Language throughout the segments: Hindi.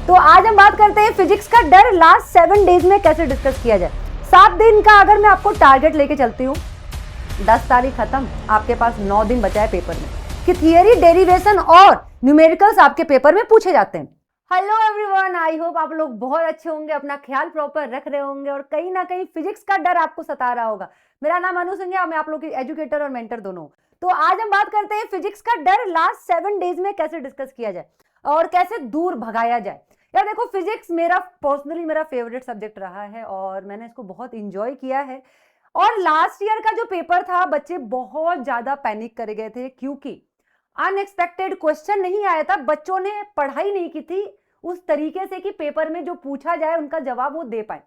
तो आज हम बात करते हैं फिजिक्स का डर लास्ट 7 डेज में कैसे डिस्कस किया जाए। 7 दिन का अगर मैं आपको टारगेट लेके चलती हूँ, 10 तारीख खत्म, आपके पास 9 दिन बचा है पेपर में कि थियरी, डेरिवेशन और न्यूमेरिकल्स आपके पेपर में पूछे जाते हैं। हेलो एवरीवन, आई होप आप लोग बहुत अच्छे होंगे, अपना ख्याल प्रॉपर रख रहे होंगे और कहीं ना कहीं फिजिक्स का डर आपको सता रहा होगा। मेरा नाम अनु सिंह है और मैं आप लोग की एजुकेटर और मेंटर दोनों। तो आज हम बात करते हैं फिजिक्स का डर लास्ट 7 डेज में कैसे डिस्कस किया जाए और कैसे दूर भगाया जाए। यार देखो, फिजिक्स मेरा पर्सनली मेरा फेवरेट सब्जेक्ट रहा है और मैंने इसको बहुत इंजॉय किया है। और लास्ट ईयर का जो पेपर था, बच्चे बहुत ज्यादा पैनिक कर गए थे क्योंकि अनएक्सपेक्टेड क्वेश्चन नहीं आया था। बच्चों ने पढ़ाई नहीं की थी उस तरीके से कि पेपर में जो पूछा जाए उनका जवाब वो दे पाए।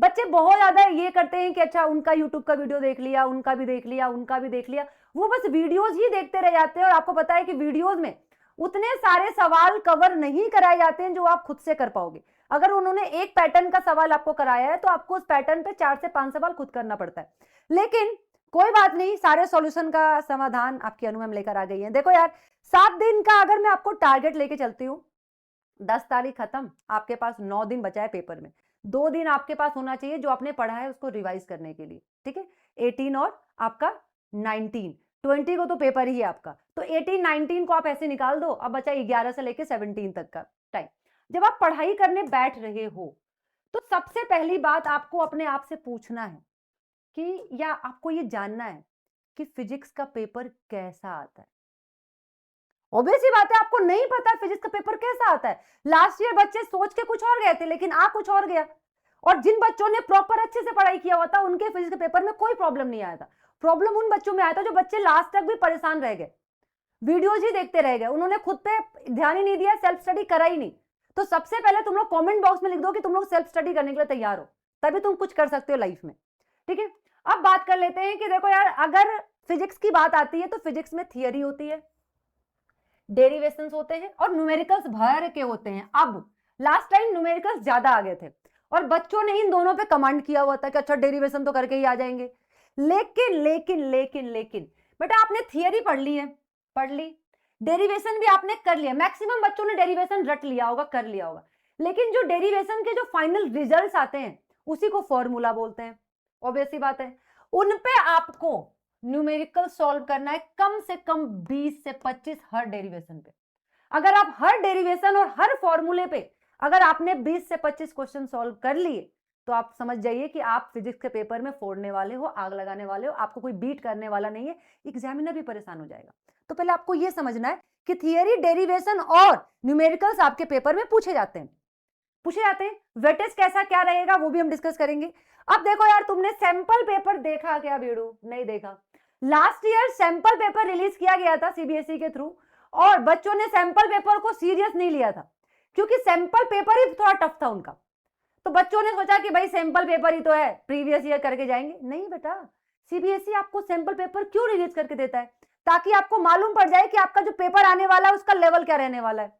बच्चे बहुत ज्यादा ये करते हैं कि अच्छा, उनका यूट्यूब का वीडियो देख लिया, उनका भी देख लिया, उनका भी देख लिया, वो बस वीडियोज ही देखते रह जाते हैं। और आपको पता है कि वीडियोज में उतने सारे सवाल कवर नहीं कराए जाते हैं जो आप खुद से कर पाओगे। अगर उन्होंने एक पैटर्न का सवाल आपको कराया है तो आपको उस पैटर्न पे 4 से 5 सवाल खुद करना पड़ता है। लेकिन कोई बात नहीं, सारे सॉल्यूशन का समाधान आपकी अनु मैम लेकर आ गई है। देखो यार, 7 दिन का अगर मैं आपको टारगेट लेके चलती हूँ, 10 तारीख खत्म, आपके पास 9 दिन बचा है पेपर में। 2 दिन आपके पास होना चाहिए जो आपने पढ़ा है उसको रिवाइज करने के लिए, ठीक है। 18 और आपका 19, 20 को तो पेपर ही है आपका, तो 18 19 को आप ऐसे निकाल दो। अब बचा 11 से लेके 17 तक का टाइम। जब आप पढ़ाई करने बैठ रहे हो तो सबसे पहली बात आपको अपने आप से पूछना है कि, या आपको ये जानना है कि फिजिक्स का पेपर कैसा आता है। ऑब्वियस ही बात है, आपको नहीं पता फिजिक्स का पेपर कैसा आता है। लास्ट ईयर बच्चे सोच के कुछ और गए थे लेकिन आ कुछ और गया। और जिन बच्चों ने प्रॉपर अच्छे से पढ़ाई किया हुआ था उनके फिजिक्स के पेपर में कोई प्रॉब्लम नहीं आया था। प्रॉब्लम उन बच्चों में आया था जो बच्चे लास्ट तक भी परेशान रह गए, वीडियोज ही देखते रह गए, उन्होंने खुद पे ध्यान ही नहीं दिया, सेल्फ स्टडी करा ही नहीं। तो सबसे पहले तुम लोग कमेंट बॉक्स में लिख दो कि तुम लोग सेल्फ स्टडी करने के लिए तैयार हो, तभी तुम कुछ कर सकते हो लाइफ में, ठीक है। अब बात कर लेते हैं कि देखो यार, अगर फिजिक्स की बात आती है तो फिजिक्स में थियरी होती है, डेरिवेशंस होते हैं और न्यूमेरिकल्स भर के होते हैं। अब लास्ट टाइम न्यूमेरिकल्स ज्यादा आ गए थे और बच्चों ने इन दोनों पे कमांड किया हुआ था कि अच्छा, डेरिवेशन तो करके ही आ जाएंगे। लेकिन लेकिन लेकिन लेकिन बेटा, आपने थियरी पढ़ ली है, पढ़ ली, डेरिवेशन भी आपने कर लिया। मैक्सिमम बच्चों ने डेरिवेशन रट लिया होगा, कर लिया होगा। लेकिन जो डेरिवेशन के जो फाइनल रिजल्ट्स आते हैं उसी को फॉर्मूला बोलते हैं। ऑब्वियस सी बात है, उन पे आपको न्यूमेरिकल सॉल्व करना है कम से कम 20 से 25 हर डेरिवेशन पे। अगर आप हर डेरिवेशन और हर फॉर्मूले पे अगर आपने 20 से 25 क्वेश्चन सॉल्व कर लिए तो आप समझ जाइए कि आप फिजिक्स के पेपर में फोड़ने वाले हो, आग लगाने वाले हो। आपको कोई बीट करने वाला नहीं है, एग्जामिनर भी परेशान हो जाएगा। तो पहले आपको यह समझना है कि थियरी, डेरिवेशन और न्यूमेरिकल्स आपके पेपर में पूछे जाते हैं। वेटेज कैसा क्या रहेगा वो भी हम डिस्कस करेंगे। अब देखो यार, तुमने सैंपल पेपर देखा क्या बेड़ू? नहीं देखा। Last year sample paper release किया गया था सीबीएसई के थ्रू और बच्चों ने सैंपल पेपर को सीरियस नहीं लिया था क्योंकि सैंपल पेपर ही थोड़ा टफ था उनका। तो बच्चों ने सोचा कि भाई सैंपल पेपर ही तो है, प्रीवियस ईयर करके जाएंगे। नहीं बेटा, सीबीएसई आपको सैंपल पेपर क्यों रिलीज करके देता है? ताकि आपको मालूम पड़ जाए कि आपका जो पेपर आने वाला है उसका लेवल क्या रहने वाला है।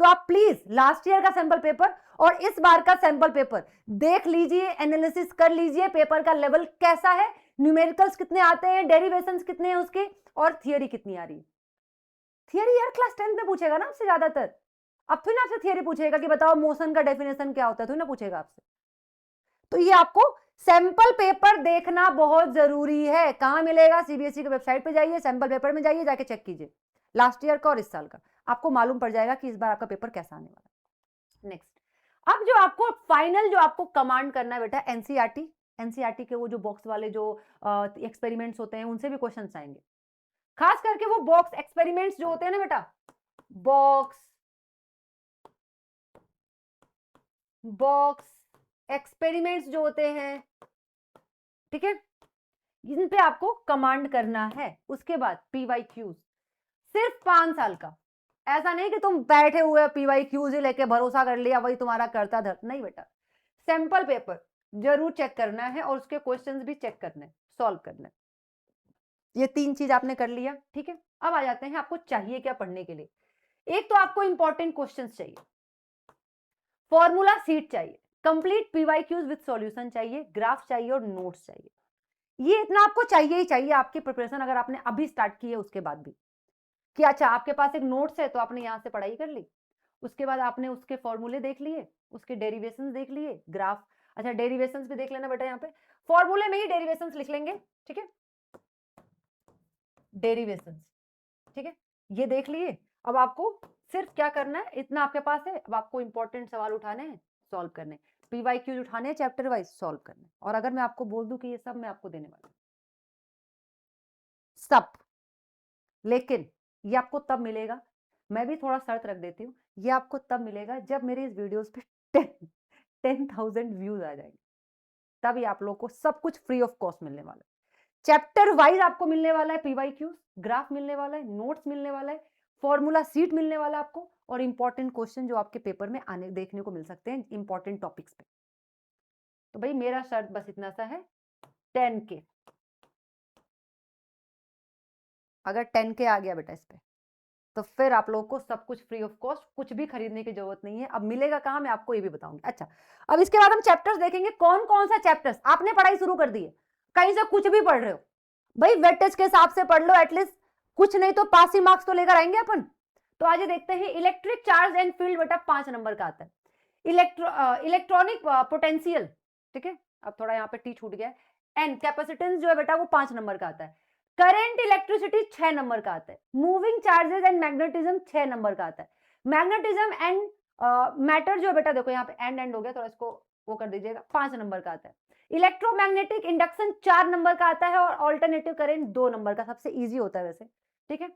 तो आप प्लीज लास्ट ईयर का सैंपल पेपर और इस बार का सैंपल पेपर देख लीजिए, एनालिसिस कर लीजिए, पेपर का लेवल कैसा है, न्यूमेरिकल्स कितने आते हैं, डेरिवेशंस कितने हैं उसके, और थियरी कितनी आ रही है। थियरी यार क्लास 10th में पूछेगा ना आपसे ज्यादातर। अब फिर आपसे थियरी पूछेगा कि बताओ मोशन का डेफिनेशन क्या होता है, तो ना पूछेगा आपसे। तो ये आपको सैंपल पेपर देखना बहुत जरूरी है। कहां मिलेगा? सीबीएसई की वेबसाइट पे जाइए, सैंपल पेपर में जाइए, जाके चेक कीजिए लास्ट ईयर का और इस साल का। आपको मालूम पड़ जाएगा कि इस बार आपका पेपर कैसा आने वाला है। नेक्स्ट, अब जो आपको फाइनल जो आपको कमांड करना है बेटा, एनसीईआरटी के वो जो बॉक्स वाले जो एक्सपेरिमेंट्स होते हैं उनसे भी क्वेश्चंस आएंगे। खास करके वो बॉक्स एक्सपेरिमेंट्स जो होते हैं ना बेटा, बॉक्स एक्सपेरिमेंट्स जो होते हैं, ठीक है, जिन पे आपको कमांड करना है। उसके बाद पीवाईक्यूज, सिर्फ 5 साल का। ऐसा नहीं कि तुम बैठे हुए पीवाईक्यूज ही लेके भरोसा कर लिया वही तुम्हारा करता धर, नहीं बेटा। सैंपल पेपर जरूर चेक करना है और उसके क्वेश्चंस भी चेक करने, सॉल्व करने। ये 3 चीज आपने कर लिया, ठीक है। अब आ जाते हैं आपको चाहिए क्या पढ़ने के लिए। एक तो आपको इंपॉर्टेंट क्वेश्चंस चाहिए, फॉर्मूला सीट चाहिए, कंप्लीट पीवाईक्यूज विद सॉल्यूशन चाहिए, ग्राफ चाहिए और नोट्स चाहिए। ये इतना आपको चाहिए ही चाहिए आपकी प्रिपरेशन अगर आपने अभी स्टार्ट की है उसके बाद भी, कि अच्छा आपके पास एक नोट्स है तो आपने यहां से पढ़ाई कर ली उसके बाद आपने उसके फॉर्मूले देख लिए, उसके डेरिवेशंस देख लिए, ग्राफ, अच्छा डेरिवेशंस भी देख लेना बेटा, यहाँ पे फॉर्मूले में ही डेरिवेशंस लिख लेंगे, ठीक है, डेरिवेशंस, ठीक है, ये देख लिए। अब आपको सिर्फ क्या करना है, इतना आपके पास है, अब आपको इंपॉर्टेंट सवाल उठाने हैं, सॉल्व करने, पीवाईक्यूज उठाने हैं, चैप्टर वाइज सॉल्व करने। और अगर मैं आपको बोल दूं कि ये सब मैं आपको देने वाला हूं, सब, लेकिन ये आपको तब मिलेगा, मैं भी थोड़ा शर्त रख देती हूँ, ये आपको तब मिलेगा जब मेरे इस वीडियोस पे 10,000 व्यूज आ जाएंगे, तब ये आप लोग को सब कुछ फ्री ऑफ कॉस्ट मिलने वाला है। चैप्टर वाइज आपको मिलने वाला है पीवाईक्यूज, ग्राफ मिलने वाला है, नोट्स मिलने वाला है, फॉर्मूला सीट मिलने वाला है आपको, और इंपॉर्टेंट क्वेश्चन जो आपके पेपर में आने देखने को मिल सकते हैं इंपॉर्टेंट टॉपिक्स पे। तो भाई मेरा शर्त बस इतना सा है, 10K, अगर 10K आ गया बेटा इस पे, तो फिर आप लोगों को सब कुछ फ्री ऑफ कॉस्ट, कुछ भी खरीदने की जरूरत नहीं है। अब मिलेगा कहां, मैं आपको ये भी बताऊंगी। अच्छा, अब इसके बाद हम चैप्टर्स देखेंगे, कौन कौन सा चैप्टर्स आपने पढ़ाई शुरू कर दी है, कहीं से कुछ भी पढ़ रहे हो भाई, वेटेज के हिसाब से पढ़ लो, एटलीस्ट कुछ नहीं तो पासिंग मार्क्स तो लेकर आएंगे अपन। तो आज देखते हैं, इलेक्ट्रिक चार्ज एंड फील्ड बेटा 5 नंबर का आता है, इलेक्ट्रॉनिक पोटेंशियल, ठीक है, अब थोड़ा यहाँ पे टी छूट गया, एंड कैपेसिटेंस जो है बेटा वो 5 नंबर का आता है, करंट इलेक्ट्रिसिटी 6 नंबर का आता है, moving charges and magnetism 6 number का आता है, मैग्नेटिज्म एंड मैटर जो बेटा देखो यहाँ पे एंड हो गया, थोड़ा इसको वो कर दीजिएगा, 5 नंबर का आता है, इलेक्ट्रोमैग्नेटिक इंडक्शन 4 नंबर का आता है, और ऑल्टरनेटिव करंट 2 नंबर का, सबसे इजी होता है वैसे, ठीक है,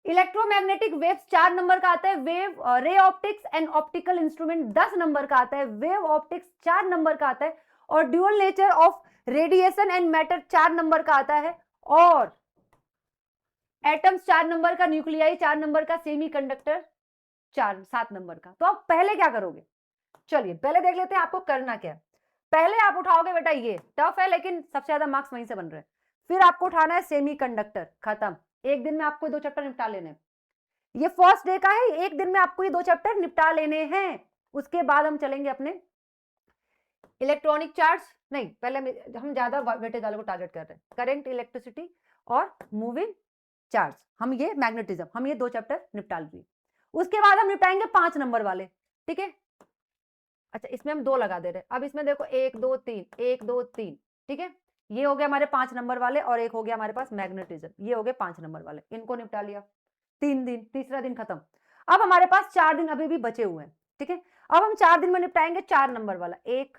इलेक्ट्रोमैग्नेटिक वेव्स 4 नंबर का आता है, wave ray optics and optical instrument 10 number का आता है, वेव ऑप्टिक्स 4 नंबर का आता है, और dual nature of radiation and matter 4 number का आता है, और एटम्स 4 नंबर का, न्यूक्लियाई 4 नंबर का, सेमीकंडक्टर 7 नंबर का। तो आप पहले क्या करोगे, चलिए पहले देख लेते हैं आपको करना क्या है। पहले आप उठाओगे बेटा, ये टफ है लेकिन सबसे ज्यादा मार्क्स वहीं से बन रहे हैं, फिर आपको उठाना है सेमीकंडक्टर, खत्म, एक दिन में आपको 2 चैप्टर निपटा लेने, ये फर्स्ट डे का है, एक दिन में आपको ये 2 चैप्टर निपटा लेने हैं। उसके बाद हम चलेंगे अपने इलेक्ट्रॉनिक चार्ज, नहीं पहले हम ज्यादा वेटेज वाले को टारगेट कर रहे हैं, करंट इलेक्ट्रिसिटी और मूविंग चार्ज, हम ये मैग्नेटिज्म, हम ये 2 चैप्टर निपटा लिए। उसके बाद हम निपटाएंगे 5 नंबर वाले, ठीक है, अच्छा इसमें हम 2 लगा दे रहे हैं, अब इसमें देखो 1 2 3 1 2 3, ठीक है, ये हो गया हमारे 5 नंबर वाले, और एक हो गया हमारे पास मैग्नेटिज्म, ये हो गए 5 नंबर वाले, इनको निपटा लिया, 3 दिन, तीसरा दिन खत्म। अब हमारे पास 4 दिन अभी भी बचे हुए हैं, ठीक है, अब हम 4 दिन में निपटाएंगे 4 नंबर वाला, 1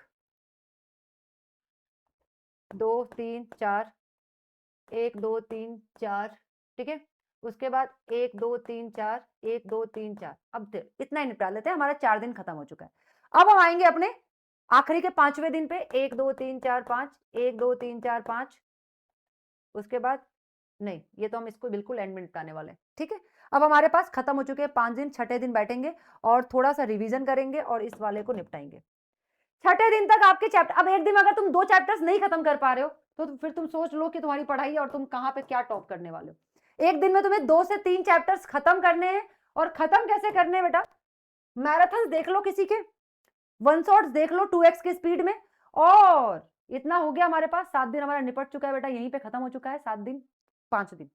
2 3 4, 1 2 3 4, ठीक है, उसके बाद 1 2 3 4, 1 2 3 4, अब इतना ही निपटा लेते हैं, हमारा 4 दिन खत्म हो चुका है। अब हम आएंगे अपने आखिरी के 5वें दिन पे, 1 2 3 4 5, 1 2 3 4 5, उसके बाद नहीं, ये तो हम इसको बिल्कुल एंड में निपटाने वाले हैं, ठीक है। अब हमारे पास खत्म हो चुके हैं 5 दिन, छठे दिन बैठेंगे और थोड़ा सा रिवीजन करेंगे और इस वाले को निपटाएंगे। छठे दिन तक आपके चैप्टर, अब एक दिन में अगर तुम 2 चैप्टर्स नहीं खत्म कर पा रहे हो तो फिर तुम सोच लो कि तुम्हारी पढ़ाई और तुम कहां पे क्या टॉप करने वाले हो। एक दिन में तुम्हें 2 से 3 चैप्टर्स खत्म करने हैं, और खत्म कैसे करने हैं बेटा, मैराथन देख लो किसी के, वन शॉट्स देख लो 2x की स्पीड में, और इतना हो गया हमारे पास, 7 दिन हमारा निपट चुका है बेटा, यहीं पे खत्म हो चुका है, 7 दिन 5 दिन,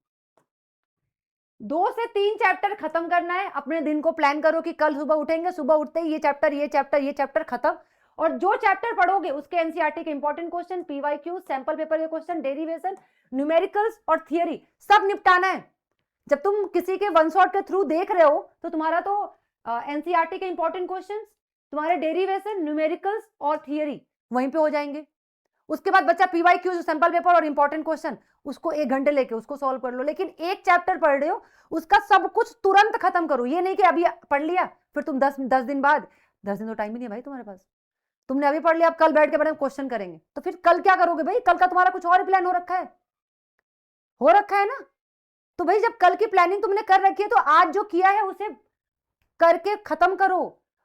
2 से 3 चैप्टर खत्म करना है। अपने दिन को प्लान करो कि कल सुबह उठेंगे, सुबह उठते ही ये चैप्टर ये चैप्टर ये चैप्टर खत्म, और जो चैप्टर पढ़ोगे उसके एनसीईआरटी के important question, PYQ, sample paper के क्वेश्चन, डेरिवेशन, न्यूमेरिकल्स और थियरी सब निपटाना है। जब तुम किसी के वन शॉट के थ्रू देख रहे हो तो तुम्हारा तो एनसीईआरटी के इंपॉर्टेंट क्वेश्चन, तुम्हारे डेरिवेशन, न्यूमेरिकल्स और थियरी वहीं पे हो जाएंगे। उसके बाद बच्चा पीवाईक्यू, सैंपल पेपर और इंपॉर्टेंट क्वेश्चन, उसको 1 घंटे लेके उसको सॉल्व कर लो, लेकिन एक चैप्टर पढ़ रहे हो उसका सब कुछ तुरंत खत्म करो। ये नहीं कि अभी पढ़ लिया फिर तुम 10 दिन बाद, 10 दिन तो टाइम ही नहीं भाई तुम्हारे पास, तुमने अभी पढ़ लिया, अब कल बैठ के बड़े क्वेश्चन करेंगे, तो फिर कल क्या करोगे भाई, कल का तुम्हारा कुछ और प्लान हो रखा है ना। तो भाई जब कल की प्लानिंग तुमने कर रखी है तो आज जो किया है उसे करके खत्म करो।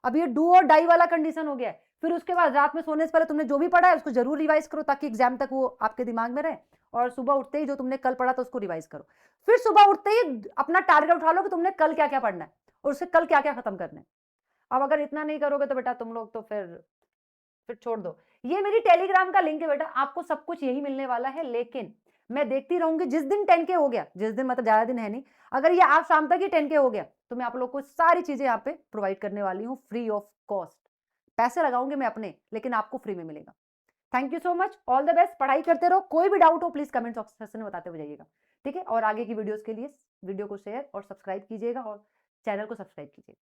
अब ये डू और डाई वाला कंडीशन हो गया है। फिर उसके बाद रात में सोने से पहले तुमने जो भी पढ़ा है उसको जरूर रिवाइज करो ताकि एग्जाम तक वो आपके दिमाग में रहे, और सुबह उठते ही जो तुमने कल पढ़ा था उसको रिवाइज करो। फिर सुबह उठते ही अपना टारगेट उठा लो कि तुमने कल क्या क्या पढ़ना है और उससे कल क्या क्या खत्म करना है। अब अगर इतना नहीं करोगे तो बेटा तुम लोग तो फिर छोड़ दो। ये मेरी टेलीग्राम का लिंक है बेटा, आपको सब कुछ यही मिलने वाला है, लेकिन मैं देखती रहूंगी जिस दिन 10K हो गया, जिस दिन मतलब ज्यादा दिन है नहीं, अगर ये आज शाम तक ही 10K हो गया तो मैं आप लोग को सारी चीजें यहाँ पे प्रोवाइड करने वाली हूँ फ्री ऑफ कॉस्ट। पैसे लगाऊंगे मैं अपने, लेकिन आपको फ्री में मिलेगा। Thank you so much, all the best, पढ़ाई करते रहो। कोई भी डाउट हो प्लीज कमेंट सेक्शन में बताते हुए जाइएगा, ठीक है। और आगे की वीडियोस के लिए वीडियो को शेयर और सब्सक्राइब कीजिएगा और चैनल को सब्सक्राइब कीजिएगा।